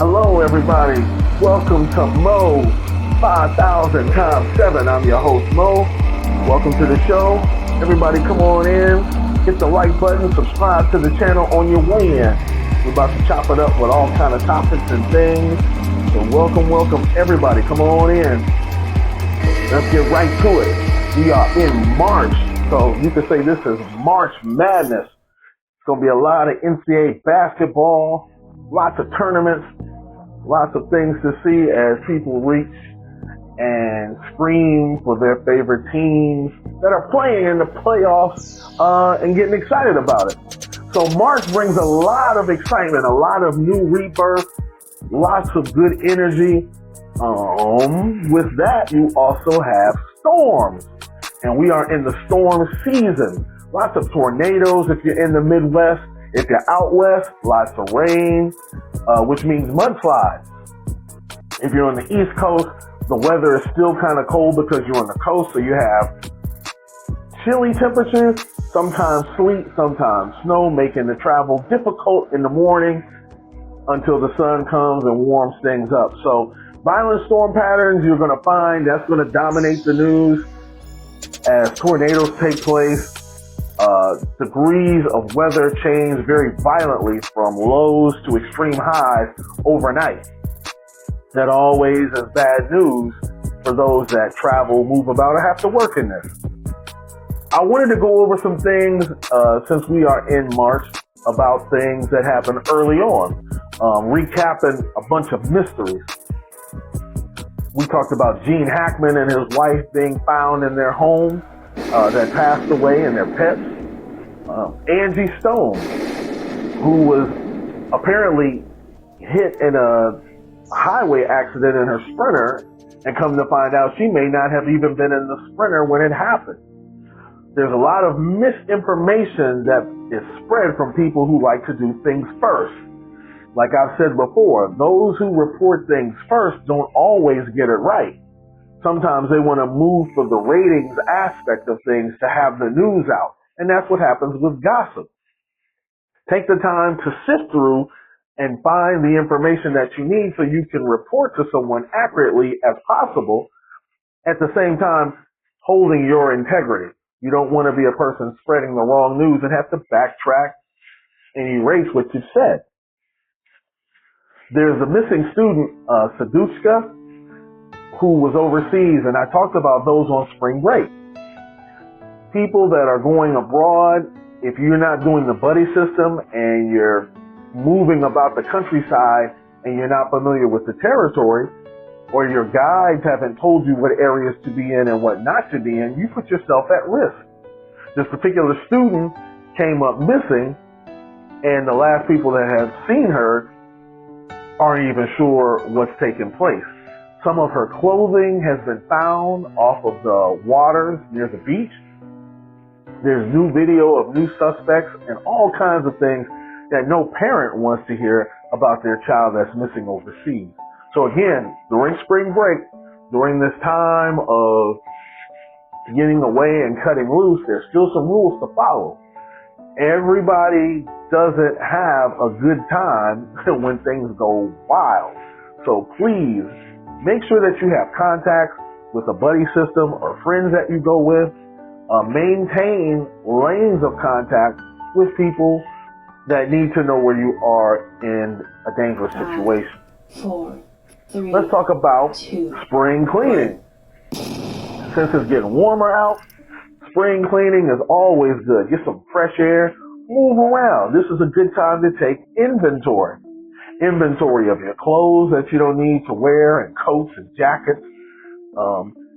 Hello, everybody. Welcome to MO5000x7. I'm your host, Mo. Welcome to the show. Everybody, come on in. Hit the like button. Subscribe to the channel on your way in. We're about to chop it up with all kind of topics and things. So welcome, everybody. Come on in. Let's get right to it. We are in March, so you could say this is March Madness. It's going to be a lot of NCAA basketball, lots of tournaments, lots of things to see as people reach and scream for their favorite teams that are playing in the playoffs and getting excited about it. So March brings a lot of excitement, a lot of new rebirth, lots of good energy. With that, you also have storms, and we are in the storm season. Lots of tornadoes if you're in the Midwest. If you're out west, lots of rain, which means mudslides. If you're on the East Coast, the weather is still kind of cold because you're on the coast, so you have chilly temperatures, sometimes sleet, sometimes snow, making the travel difficult in the morning until the sun comes and warms things up. So violent storm patterns you're going to find, that's going to dominate the news as tornadoes take place. Degrees of weather change very violently from lows to extreme highs overnight. That always is bad news for those that travel, move about, or have to work in this. I wanted to go over some things since we are in March about things that happened early on, recapping a bunch of mysteries. We talked about Gene Hackman and his wife being found in their home that passed away, and their pets. Angie Stone, who was apparently hit in a highway accident in her Sprinter, and come to find out she may not have even been in the Sprinter when it happened. There's a lot of misinformation that is spread from people who like to do things first. Like I've said before, those who report things first don't always get it right. Sometimes they want to move for the ratings aspect of things to have the news out. And that's what happens with gossip. Take the time to sift through and find the information that you need so you can report to someone accurately as possible, at the same time holding your integrity. You don't want to be a person spreading the wrong news and have to backtrack and erase what you said. There's a missing student, Saduchka, who was overseas, and I talked about those on spring break. People that are going abroad, if you're not doing the buddy system and you're moving about the countryside and you're not familiar with the territory, or your guides haven't told you what areas to be in and what not to be in, you put yourself at risk. This particular student came up missing, and the last people that have seen her aren't even sure what's taking place. Some of her clothing has been found off of the waters near the beach. There's new video of new suspects and all kinds of things that no parent wants to hear about their child that's missing overseas. So again, during spring break, during this time of getting away and cutting loose, there's still some rules to follow. Everybody doesn't have a good time when things go wild. So please make sure that you have contacts with a buddy system or friends that you go with. Maintain lanes of contact with people that need to know where you are in a dangerous situation. 4, 3, Let's talk about 2, spring cleaning. Since it's getting warmer out, spring cleaning is always good. Get some fresh air, move around. This is a good time to take inventory. Inventory of your clothes that you don't need to wear, and coats and jackets.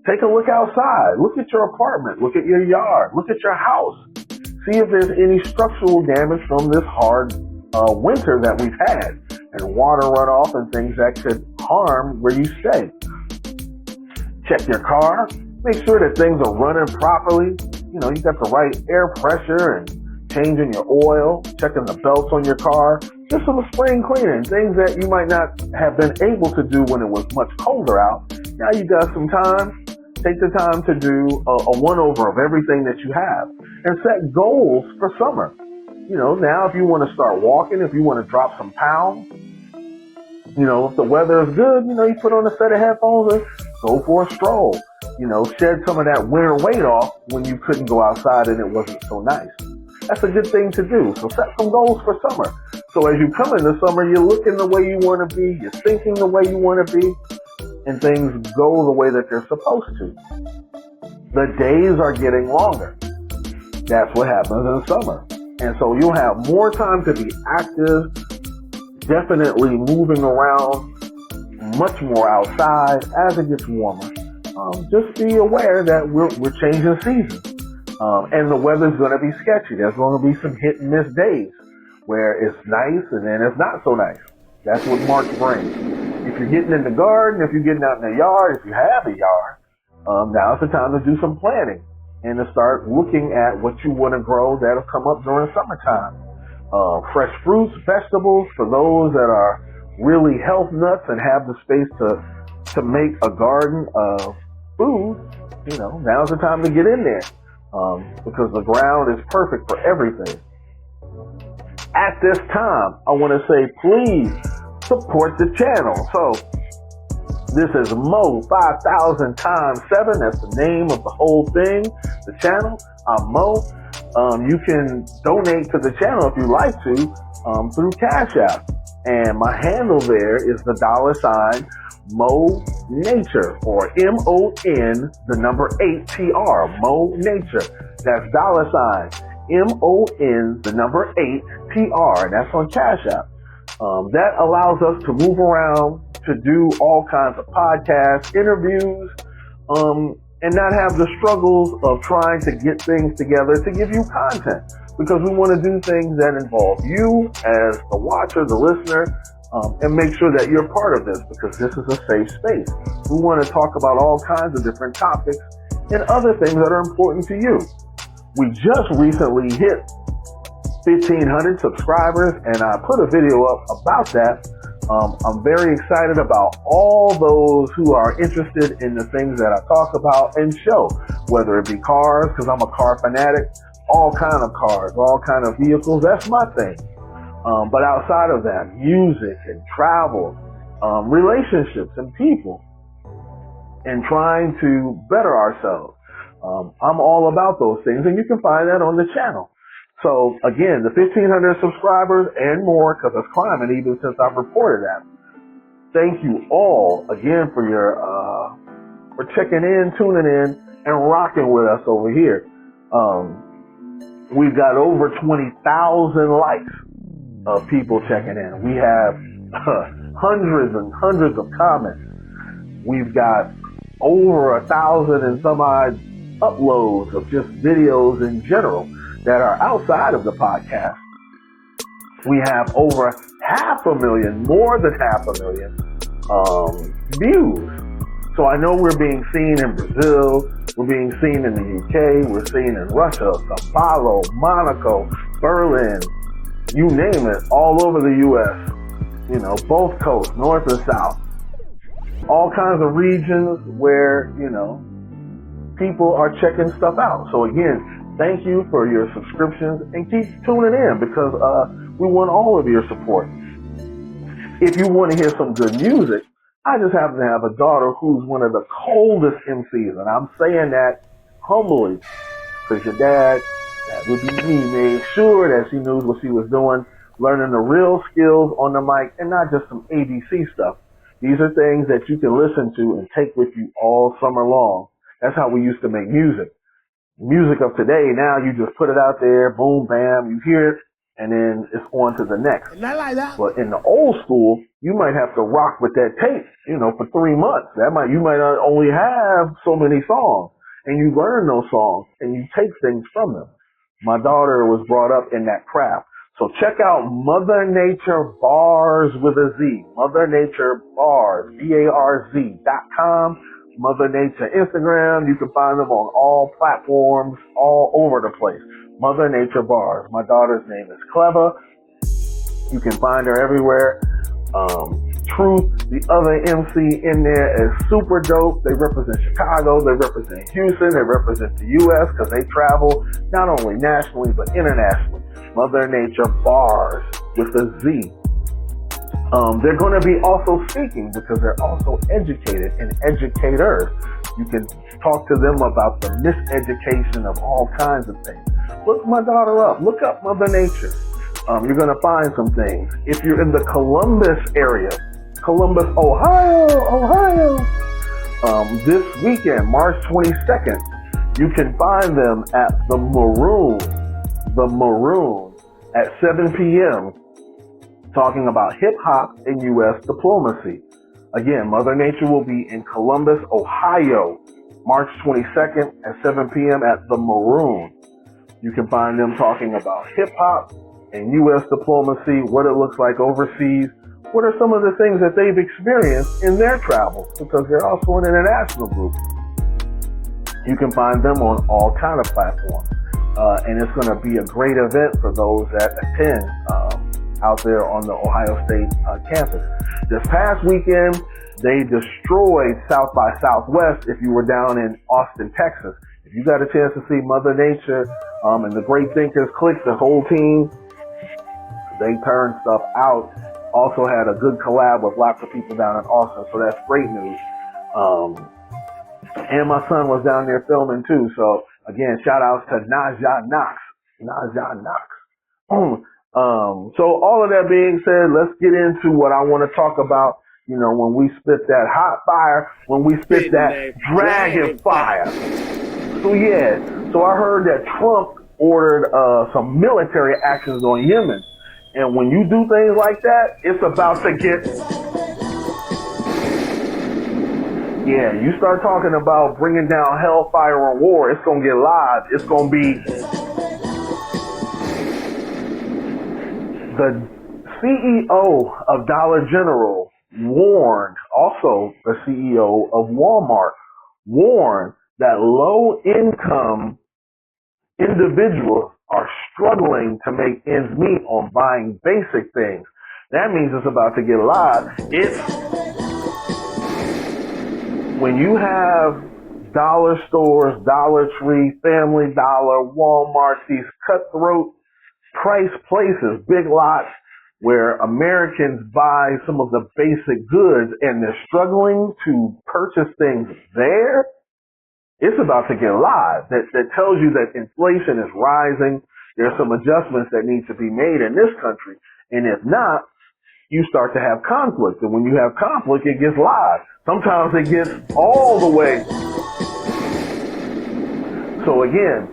Take a look outside. Look at your apartment. Look at your yard. Look at your house. See if there's any structural damage from this hard winter that we've had, and water runoff and things that could harm where you stay. Check your car. Make sure that things are running properly. You know, you got the right air pressure, and changing your oil, checking the belts on your car. Just some spring cleaning, things that you might not have been able to do when it was much colder out. Now you got some time. Take the time to do a one-over of everything that you have, and set goals for summer. You know, now if you want to start walking, if you want to drop some pounds, If the weather is good, you put on a set of headphones and go for a stroll. Shed some of that winter weight off when you couldn't go outside and it wasn't so nice. That's a good thing to do. So set some goals for summer. So as you come into summer, you're looking the way you want to be, you're thinking the way you want to be, and things go the way that they're supposed to. The days are getting longer. That's what happens in summer. And so you'll have more time to be active, definitely moving around much more outside as it gets warmer. Just be aware that we're changing seasons. And the weather's going to be sketchy. There's going to be some hit and miss days where it's nice and then it's not so nice. That's what March brings. If you're getting in the garden, if you're getting out in the yard, if you have a yard, now's the time to do some planting and to start looking at what you want to grow that'll come up during summertime. Fresh fruits, vegetables, for those that are really health nuts and have the space to make a garden of food, now's the time to get in there. Because the ground is perfect for everything. At this time, I want to say, please support the channel. So, this is MO5000x7. That's the name of the whole thing, the channel. I'm Mo. You can donate to the channel if you like to through Cash App. And my handle there is the $, Mo Nature, or MON, the number 8TR, Mo Nature. That's $, MON, the number 8TR, and that's on Cash App. That allows us to move around, to do all kinds of podcasts, interviews, and not have the struggles of trying to get things together to give you content. Because we want to do things that involve you as the watcher, the listener, and make sure that you're part of this, because this is a safe space. We want to talk about all kinds of different topics and other things that are important to you. We just recently hit 1,500 subscribers, and I put a video up about that. I'm very excited about all those who are interested in the things that I talk about and show, whether it be cars, because I'm a car fanatic, all kind of cars, all kind of vehicles. That's my thing. But outside of that, music and travel, relationships and people, and trying to better ourselves. I'm all about those things, and you can find that on the channel. So again, the 1,500 subscribers and more, because it's climbing even since I've reported that. Thank you all again for your for checking in, tuning in, and rocking with us over here. We've got over 20,000 likes of people checking in. We have hundreds and hundreds of comments. We've got over 1,000 and some odd uploads of just videos in general that are outside of the podcast. We have over 500,000, more than 500,000 views. So I know we're being seen in Brazil, we're being seen in the UK, we're seen in Russia, Sao Paulo, Monaco, Berlin, you name it, all over the US, both coasts, north and south. All kinds of regions where, people are checking stuff out. So again, thank you for your subscriptions and keep tuning in, because we want all of your support. If you want to hear some good music, I just happen to have a daughter who's one of the coldest MCs, and I'm saying that humbly, because your dad, that would be me, made sure that she knew what she was doing, learning the real skills on the mic and not just some ABC stuff. These are things that you can listen to and take with you all summer long. That's how we used to make music. Music of today, now you just put it out there, boom, bam, you hear it, and then it's on to the next. Not like that. But in the old school, you might have to rock with that tape, for 3 months. You might not only have so many songs, and you learn those songs, and you take things from them. My daughter was brought up in that craft. So check out Mother Nature Bars with a Z. Mother Nature Bars, BARZ.com. Mother Nature Instagram. You can find them on all platforms, all over the place. Mother Nature Bars. My daughter's name is Clever. You can find her everywhere. Truth, the other MC in there, is super dope. They represent Chicago, they represent Houston, they represent the U.S. because they travel not only nationally but internationally. Mother Nature Bars with a Z. They're going to be also speaking because they're also educated and educators. You can talk to them about the miseducation of all kinds of things. Look my daughter up. Look up Mother Nature. You're going to find some things. If you're in the Columbus area, Columbus, Ohio, this weekend, March 22nd, you can find them at the Maroon at 7 p.m. talking about hip-hop and U.S. diplomacy. Again, Mother Nature will be in Columbus, Ohio, March 22nd at 7 p.m. at the Maroon. You can find them talking about hip-hop and U.S. diplomacy, what it looks like overseas, what are some of the things that they've experienced in their travels, because they're also an international group. You can find them on all kind of platforms. And it's going to be a great event for those that attend out there on the Ohio State campus. This past weekend, they destroyed South by Southwest if you were down in Austin, Texas. If you got a chance to see Mother Nature and the Great Thinkers Click, the whole team, they turned stuff out. Also had a good collab with lots of people down in Austin, so that's great news. And my son was down there filming too, so again, shout outs to Naja Knox. So all of that being said, let's get into what I want to talk about. You know, when we spit that hot fire, when we spit that dragon fire. So yeah, so I heard that Trump ordered some military actions on Yemen. And when you do things like that, it's about to get... Yeah, you start talking about bringing down hellfire and war, it's going to get live. It's going to be... The CEO of Dollar General warned, also the CEO of Walmart, warned that low-income individuals are struggling to make ends meet on buying basic things. That means it's about to get live. It's when you have dollar stores, Dollar Tree, Family Dollar, Walmart, these cutthroat price places, big lots where Americans buy some of the basic goods and they're struggling to purchase things there. It's about to get live. That tells you that inflation is rising. There's some adjustments that need to be made in this country. And if not, you start to have conflict. And when you have conflict, it gets live. Sometimes it gets all the way. So again,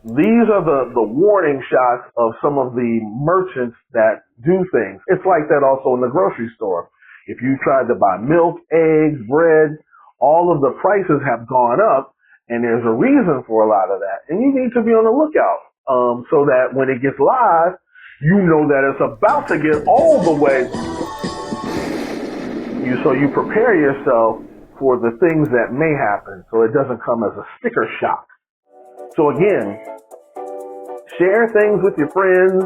these are the warning shots of some of the merchants that do things. It's like that also in the grocery store. If you tried to buy milk, eggs, bread, all of the prices have gone up, and there's a reason for a lot of that. And you need to be on the lookout so that when it gets live, you know that it's about to get all the way. So you prepare yourself for the things that may happen so it doesn't come as a sticker shock. So again, share things with your friends,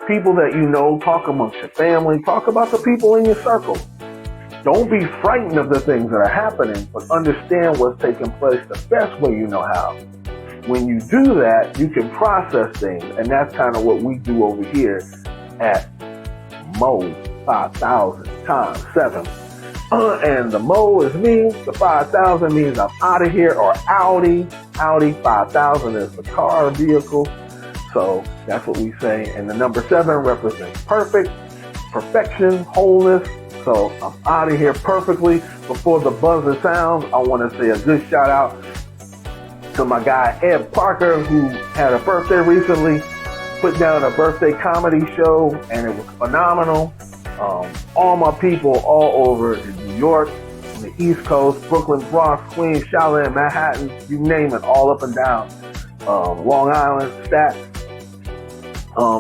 people that you know, talk amongst your family, talk about the people in your circle. Don't be frightened of the things that are happening, but understand what's taking place the best way you know how. When you do that, you can process things, and that's kind of what we do over here at MO5000x7. And the Mo is me, the 5000 means I'm out of here, or Audi 5000 is the car vehicle. So that's what we say. And the number 7 represents perfection, wholeness. So I'm out of here perfectly. Before the buzzer sounds, I want to say a good shout out to my guy Ed Parker, who had a birthday recently, put down a birthday comedy show, and it was phenomenal. All my people all over in New York, on the East Coast, Brooklyn, Bronx, Queens, Shaolin, Manhattan, you name it, all up and down. Long Island, Staten.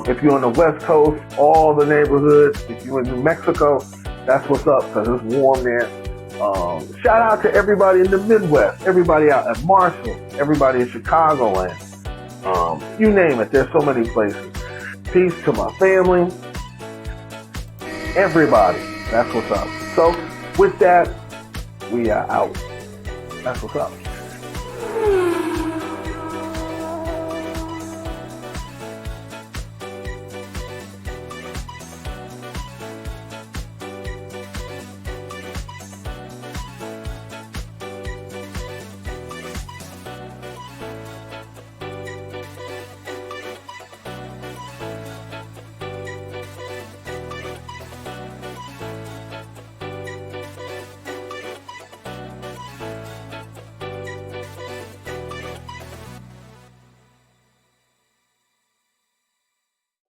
If you're on the West Coast, all the neighborhoods. If you're in New Mexico, that's what's up, because it's warm there. Shout out to everybody in the Midwest, everybody out at Marshall, everybody in Chicagoland. You name it, there's so many places. Peace to my family. Everybody, that's what's up. So with that, we are out. That's what's up.